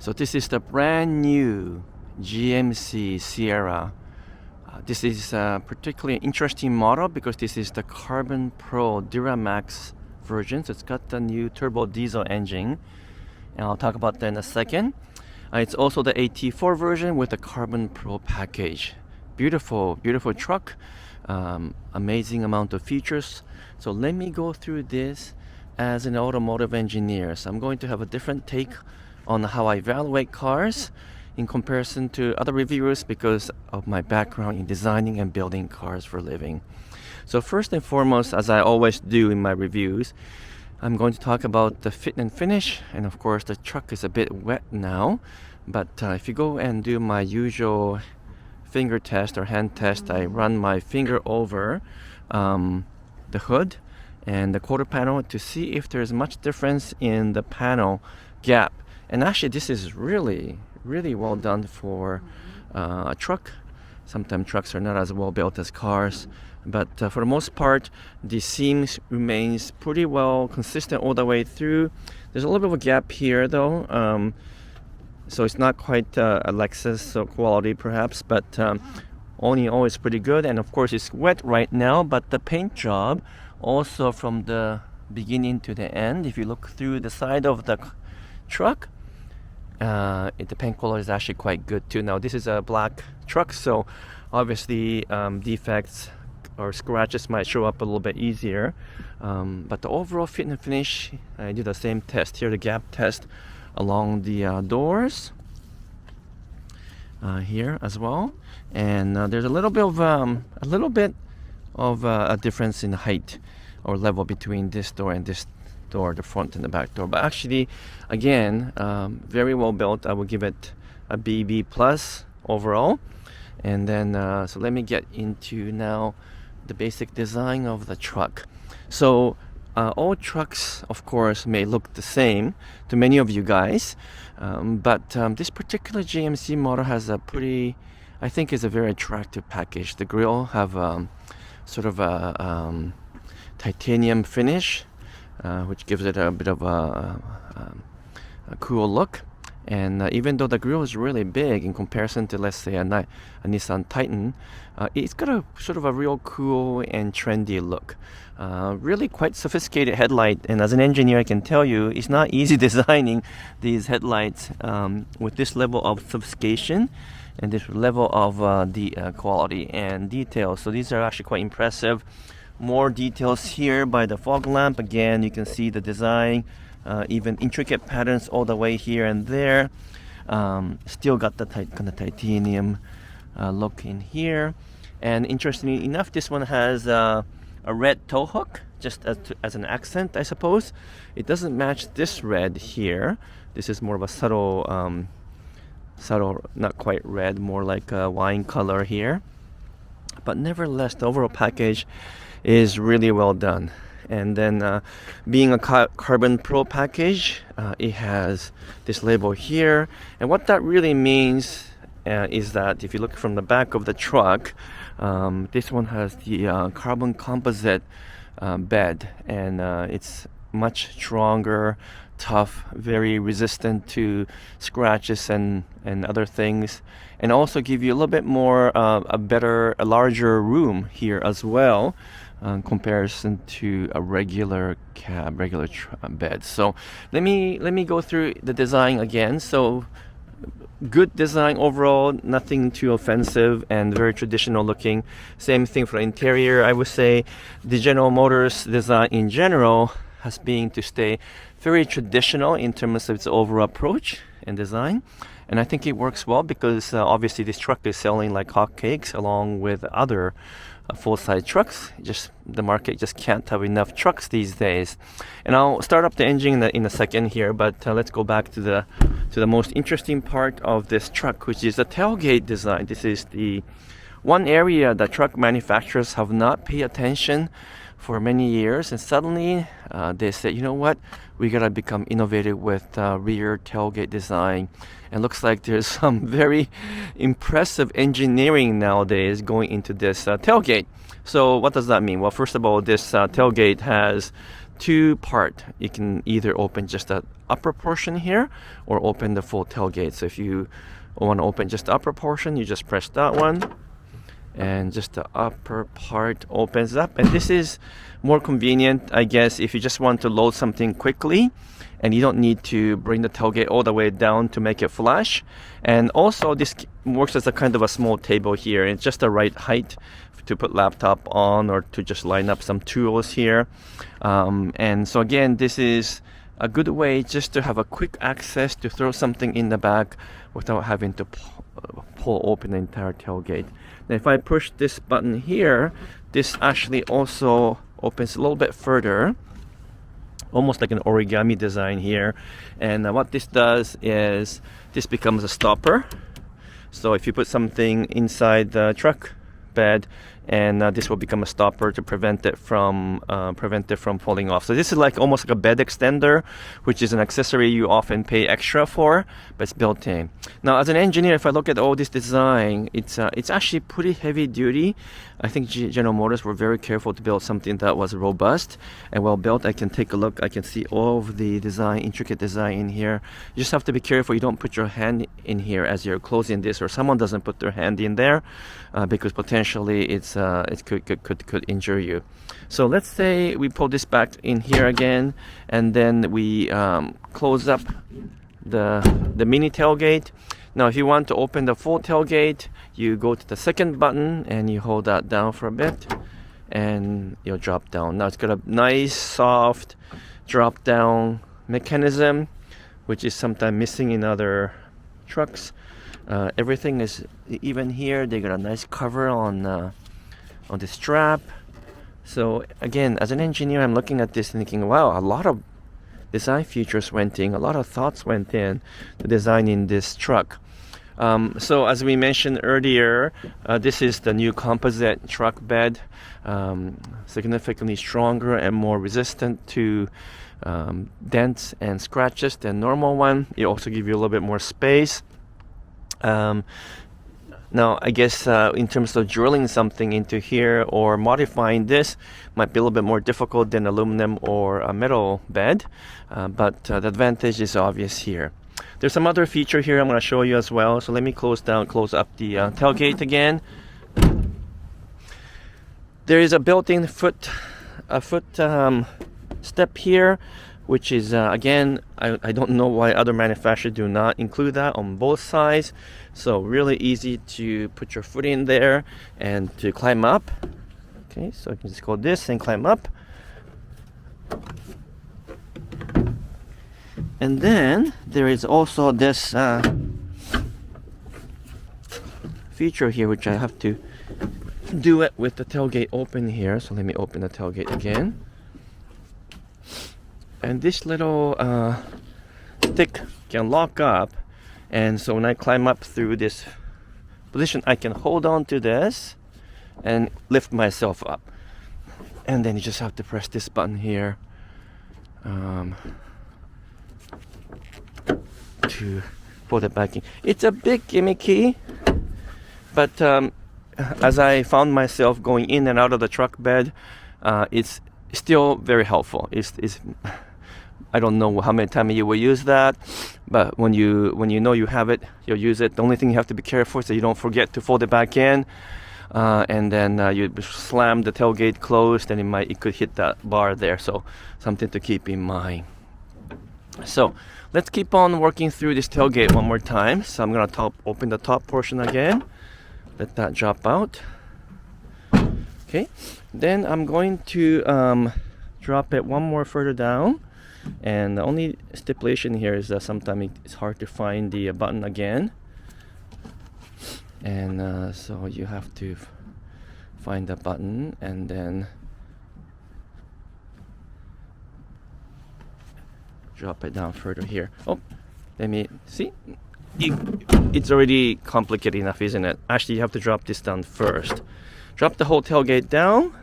So this is the brand new GMC Sierra. This is a particularly interesting model because this is the Carbon Pro Duramax version. So it's got the new Turbodiesel engine, and I'll talk about that in a second. It's also the AT4 version with the Carbon Pro package. Beautiful, beautiful truck. Amazing amount of features. So let me go through this as an automotive engineer. So I'm going to have a different take on how I evaluate cars in comparison to other reviewers because of my background in designing and building cars for a living. So first and foremost, as I always do in my reviews, I'm going to talk about the fit and finish, and of course the truck is a bit wet now, but if you go and do my usual finger test or hand test, I run my finger over the hood and the quarter panel to see if there's much difference in the panel gap. And actually this is really well done for a truck. Sometimes trucks are not as well built as cars, but for the most part the seams remains pretty well consistent all the way through. There's a little bit of a gap here though, so it's not quite a Lexus quality perhaps, but all in all it's pretty good. And of course it's wet right now, but the paint job also from the beginning to the end, if you look through the side of the truck, the paint color is actually quite good too. Now this is a black truck, so obviously defects or scratches might show up a little bit easier, but the overall fit and finish, I do the same test here, the gap test along the doors here as well. And there's a little bit of a difference in height or level between this door and this door, the front and the back door. But actually, again, very well built. I will give it a BB plus overall. And then, so let me get into now the basic design of the truck. So all trucks, of course, may look the same to many of you guys, but this particular GMC model has a pretty, I think, is a very attractive package. The grille have sort of a titanium finish, which gives it a bit of a cool look. And even though the grille is really big in comparison to, let's say, a Nissan Titan, it's got a sort of a real cool and trendy look. Really quite sophisticated headlight, and as an engineer I can tell you it's not easy designing these headlights with this level of sophistication and this level of the quality and detail. So these are actually quite impressive. More details here by the fog lamp. Again, you can see the design, even intricate patterns all the way here and there. Still got the kind of titanium look in here. And interestingly enough, this one has a red tow hook just as an accent, I suppose. It doesn't match this red here. This is more of a subtle, not quite red, more like a wine color here. But nevertheless, the overall package is really well done. And then being a Carbon Pro package, it has this label here. And what that really means is that if you look from the back of the truck, this one has the carbon composite bed, and it's much stronger, tough, very resistant to scratches and other things, and also give you a little bit more a larger room here as well in comparison to a regular cab, bed. So let me go through the design again. So good design overall, nothing too offensive, and very traditional looking. Same thing for interior. I would say the General Motors design in general has been to stay very traditional in terms of its overall approach and design. And I think it works well because obviously this truck is selling like hotcakes along with other full-size trucks. Just the market just can't have enough trucks these days. And I'll start up the engine in a second here, but let's go back to the most interesting part of this truck, which is the tailgate design. This is the one area that truck manufacturers have not paid attention for many years, and suddenly they said, you know what, we gotta become innovative with rear tailgate design. And looks like there's some very impressive engineering nowadays going into this tailgate. So what does that mean? Well, first of all, this tailgate has two part. You can either open just the upper portion here or open the full tailgate. So if you want to open just the upper portion, you just press that one, and just the upper part opens up. And this is more convenient, I guess, if you just want to load something quickly and you don't need to bring the tailgate all the way down to make it flush. And also this works as a kind of a small table here. It's just the right height to put laptop on or to just line up some tools here. And so again, this is a good way just to have a quick access to throw something in the back without having to pull open the entire tailgate. Now if I push this button here, this actually also opens a little bit further, almost like an origami design here. And what this does is this becomes a stopper. So if you put something inside the truck bed, and this will become a stopper to prevent it from falling off. So this is like almost like a bed extender, which is an accessory you often pay extra for, but it's built in. Now as an engineer, if I look at all this design, it's actually pretty heavy duty. I think General Motors were very careful to build something that was robust and well built. I can take a look, I can see all of the design, intricate design in here. You just have to be careful you don't put your hand in here as you're closing this, or someone doesn't put their hand in there, because potentially it could injure you. So let's say we pull this back in here again, and then we close up the mini tailgate. Now if you want to open the full tailgate, you go to the second button and you hold that down for a bit and you'll drop down. Now it's got a nice soft drop down mechanism, which is sometimes missing in other trucks. Everything is even here. They got a nice cover on the strap. So again, as an engineer, I'm looking at this thinking, wow, a lot of design features went in, a lot of thoughts went in to designing this truck. So as we mentioned earlier, this is the new composite truck bed, significantly stronger and more resistant to dents and scratches than normal one. It also gives you a little bit more space. Now I guess in terms of drilling something into here or modifying this might be a little bit more difficult than aluminum or a metal bed, but the advantage is obvious here. There's some other feature here I'm going to show you as well. So let me close up the tailgate again. There is a built-in foot step here, which is again, I don't know why other manufacturers do not include that on both sides. So really easy to put your foot in there and to climb up. Okay, so you can just go this and climb up. And then there is also this feature here, which I have to do it with the tailgate open here. So let me open the tailgate again. And this little stick can lock up, and so when I climb up through this position, I can hold on to this and lift myself up. And then you just have to press this button here to pull it back in. It's a bit gimmicky, but as I found myself going in and out of the truck bed, it's still very helpful. It's I don't know how many times you will use that, but when you know you have it, you'll use it. The only thing you have to be careful is that you don't forget to fold it back in, and then you slam the tailgate closed, and it could hit that bar there. So something to keep in mind. So let's keep on working through this tailgate one more time. So I'm gonna open the top portion again. Let that drop out. Okay, then I'm going to drop it one more further down. And the only stipulation here is that sometimes it's hard to find the button again, and so you have to find the button and then drop it down further here. Oh, let me see. It's already complicated enough, isn't it? Actually, you have to drop this down first. Drop the whole tailgate down.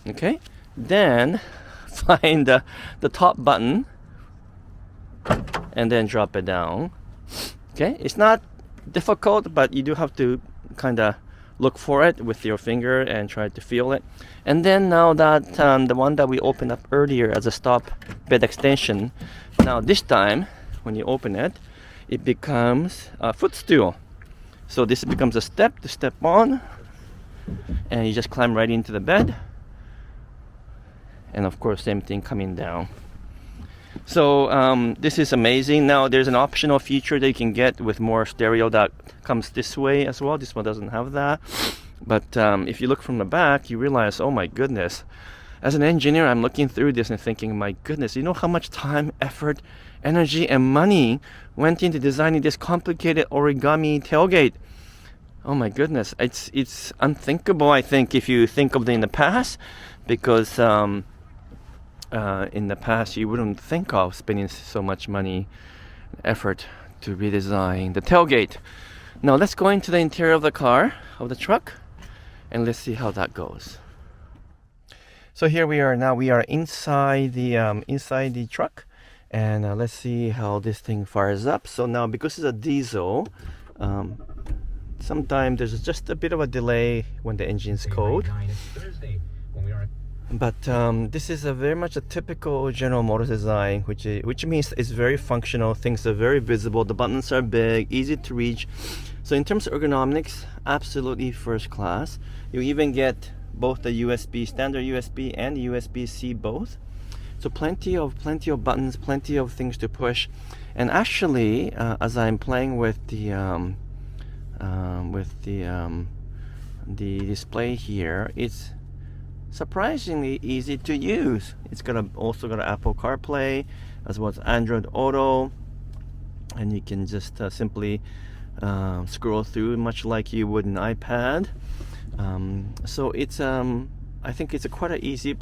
Okay, then find the top button and then drop it down. Okay, it's not difficult, but you do have to kind of look for it with your finger and try to feel it. And then now that the one that we opened up earlier as a stop bed extension, now this time when you open it, it becomes a footstool. So this becomes a step to step on, and you just climb right into the bed. And of course, same thing coming down. So this is amazing. Now there's an optional feature that you can get with more stereo that comes this way as well. This one doesn't have that. But if you look from the back, you realize, oh my goodness. As an engineer, I'm looking through this and thinking, my goodness, you know how much time, effort, energy, and money went into designing this complicated origami tailgate. Oh my goodness, it's unthinkable, I think, if you think of it in the past, because in the past you wouldn't think of spending so much money and effort to redesign the tailgate. Now let's go into the interior of the car, of the truck, and let's see how that goes. So here we are now. We are inside the truck, and let's see how this thing fires up. So now, because it's a diesel, sometimes there's just a bit of a delay when the engine's cold. But this is a very much a typical General Motors design, which means it's very functional. Things are very visible. The buttons are big, easy to reach. So in terms of ergonomics, absolutely first class. You even get both the USB, standard USB, and USB-C both. So plenty of buttons, plenty of things to push. And actually, as I'm playing with the display here, it's surprisingly easy to use. It's also got Apple CarPlay as well as Android Auto, and you can just simply scroll through much like you would an iPad. So it's I think it's quite an easy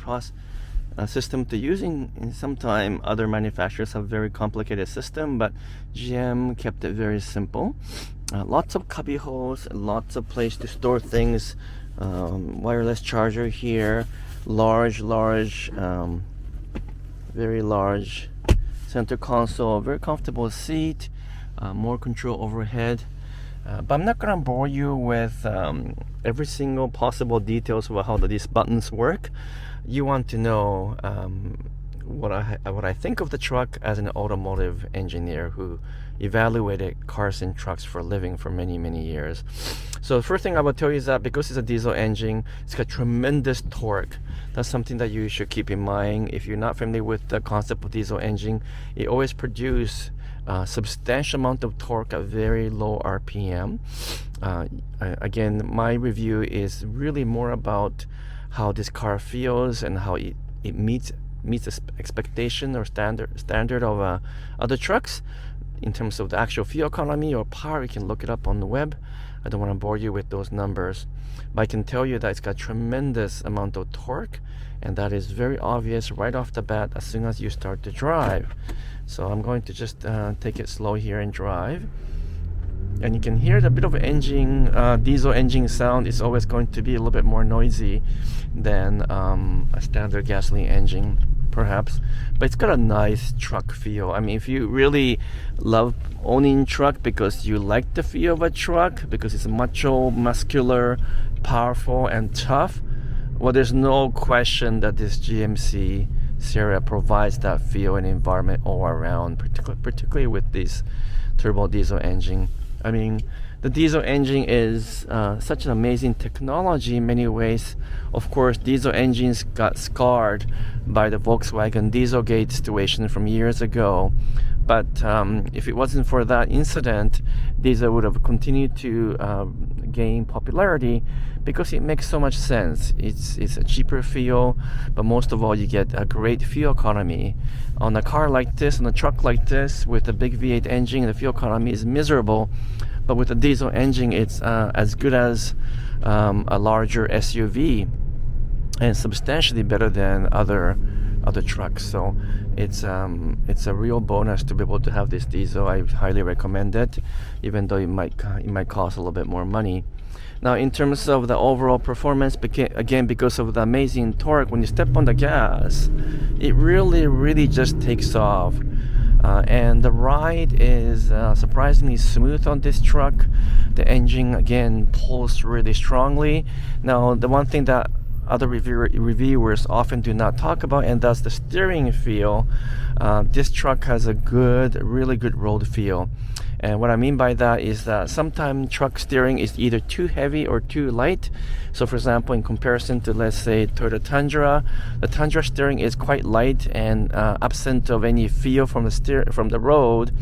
system to use. In some time other manufacturers have very complicated system, but GM kept it very simple. Lots of cubby holes, lots of place to store things. Wireless charger here, very large center console, very comfortable seat, more control overhead. But I'm not gonna bore you with every single possible details about how these buttons work. You want to know what I think of the truck as an automotive engineer who evaluated cars and trucks for a living for many years. So the first thing I will tell you is that because it's a diesel engine, it's got tremendous torque. That's something that you should keep in mind. If you're not familiar with the concept of diesel engine, it always produces a substantial amount of torque at very low RPM. Again, my review is really more about how this car feels and how it meets the expectation or standard of other trucks. In terms of the actual fuel economy or power, you can look it up on the web. I don't want to bore you with those numbers, but I can tell you that it's got tremendous amount of torque, and that is very obvious right off the bat as soon as you start to drive. So I'm going to just take it slow here and drive, and you can hear the bit of diesel engine sound. Is always going to be a little bit more noisy than a standard gasoline engine, perhaps, but it's got a nice truck feel. I mean, if you really love owning truck because you like the feel of a truck, because it's macho, muscular, powerful, and tough, well, there's no question that this GMC Sierra provides that feel and environment all around, particularly with this turbo diesel engine. I mean, the diesel engine is such an amazing technology in many ways. Of course, diesel engines got scarred by the Volkswagen Dieselgate situation from years ago. But if it wasn't for that incident, diesel would have continued to gain popularity because it makes so much sense. It's a cheaper fuel, but most of all, you get a great fuel economy. On a car like this, on a truck like this, with a big V8 engine, the fuel economy is miserable. But with a diesel engine, it's as good as a larger SUV, and substantially better than other trucks. So it's a real bonus to be able to have this diesel. I highly recommend it, even though it might cost a little bit more money. Now, in terms of the overall performance, again, because of the amazing torque, when you step on the gas, it really just takes off. and the ride is surprisingly smooth on this truck. The engine again pulls really strongly. Now the one thing that other reviewers often do not talk about, and that's the steering feel. This truck has a really good road feel. And what I mean by that is that sometimes truck steering is either too heavy or too light. So for example, in comparison to, let's say, Toyota Tundra, the Tundra steering is quite light and absent of any feel from the road.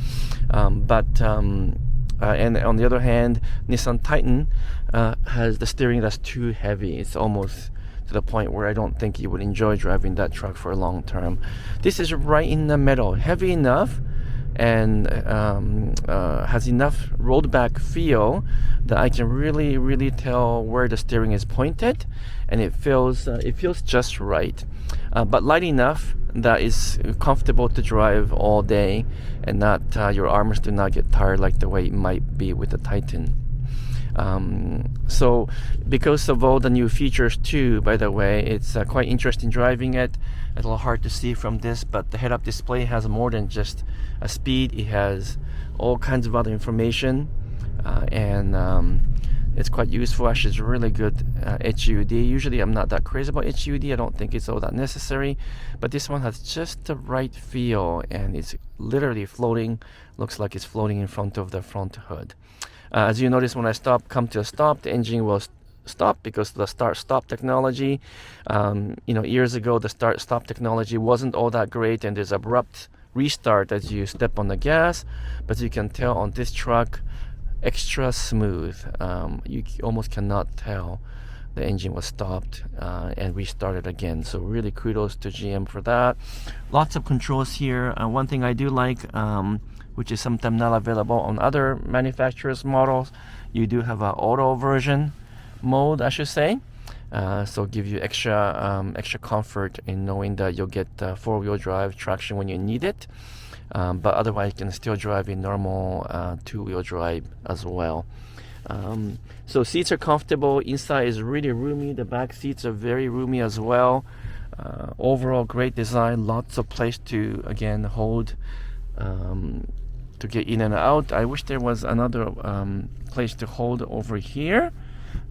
And on the other hand, Nissan Titan has the steering that's too heavy. It's almost to the point where I don't think you would enjoy driving that truck for a long term. This is right in the middle, heavy enough, and has enough rolled back feel that I can really tell where the steering is pointed, and it feels just right, but light enough that is comfortable to drive all day, and not your arms do not get tired like the way it might be with the Titan. So because of all the new features too, by the way, it's quite interesting driving it. It's a little hard to see from this, but the head-up display has more than just a speed. It has all kinds of other information, and it's quite useful. Actually, it's really good HUD. Usually I'm not that crazy about HUD. I don't think it's all that necessary, but this one has just the right feel, and it's literally floating. Looks like it's floating in front of the front hood. As you notice, when I come to a stop, the engine will stop because of the start-stop technology. Years ago, the start-stop technology wasn't all that great, and there's abrupt restart as you step on the gas. But you can tell on this truck, extra smooth. You almost cannot tell the engine was stopped and restarted again. So really kudos to GM for that. Lots of controls here. One thing I do like, which is sometimes not available on other manufacturers' models, you do have an auto version mode, I should say. So give you extra comfort in knowing that you'll get four-wheel drive traction when you need it. But otherwise, you can still drive in normal two-wheel drive as well. So seats are comfortable. Inside is really roomy. The back seats are very roomy as well. Overall, great design. Lots of place to, again, hold to get in and out. I wish there was another place to hold over here,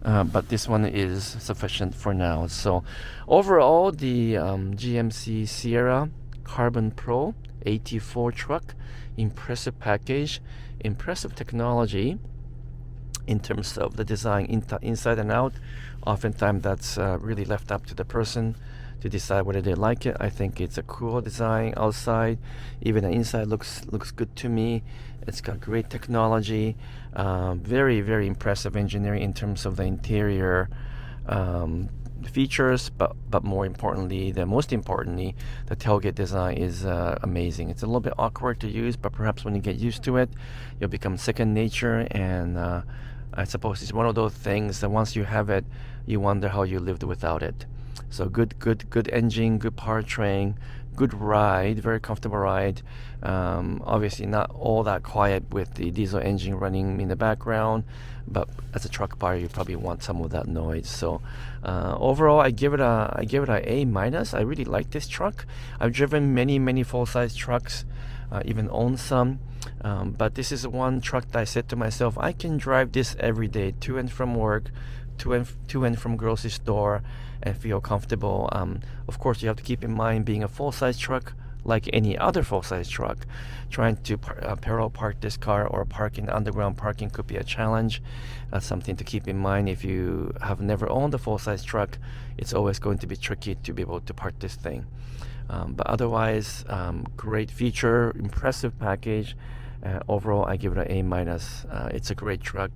but this one is sufficient for now. So overall, the GMC Sierra Carbon Pro 84 truck, impressive package, impressive technology in terms of the design inside and out. Oftentimes that's really left up to the person to decide whether they like it. I think it's a cool design outside. Even the inside looks good to me. It's got great technology, very impressive engineering in terms of the interior features, but most importantly, the tailgate design is amazing. It's a little bit awkward to use, but perhaps when you get used to it, you'll become second nature. And I suppose it's one of those things that once you have it, you wonder how you lived without it. So good engine, good powertrain, good ride, very comfortable ride. Obviously not all that quiet with the diesel engine running in the background, but as a truck buyer, you probably want some of that noise. So overall, I give it a A-. I really like this truck. I've driven many full-size trucks, even owned some. But this is one truck that I said to myself, I can drive this every day to and from work, to and from grocery store, and feel comfortable. Of course, you have to keep in mind, being a full-size truck, like any other full-size truck, trying to parallel park this car or park in underground parking could be a challenge. That's something to keep in mind. If you have never owned a full-size truck, it's always going to be tricky to be able to park this thing. But otherwise, great feature, impressive package. Overall, I give it an A-. It's a great truck.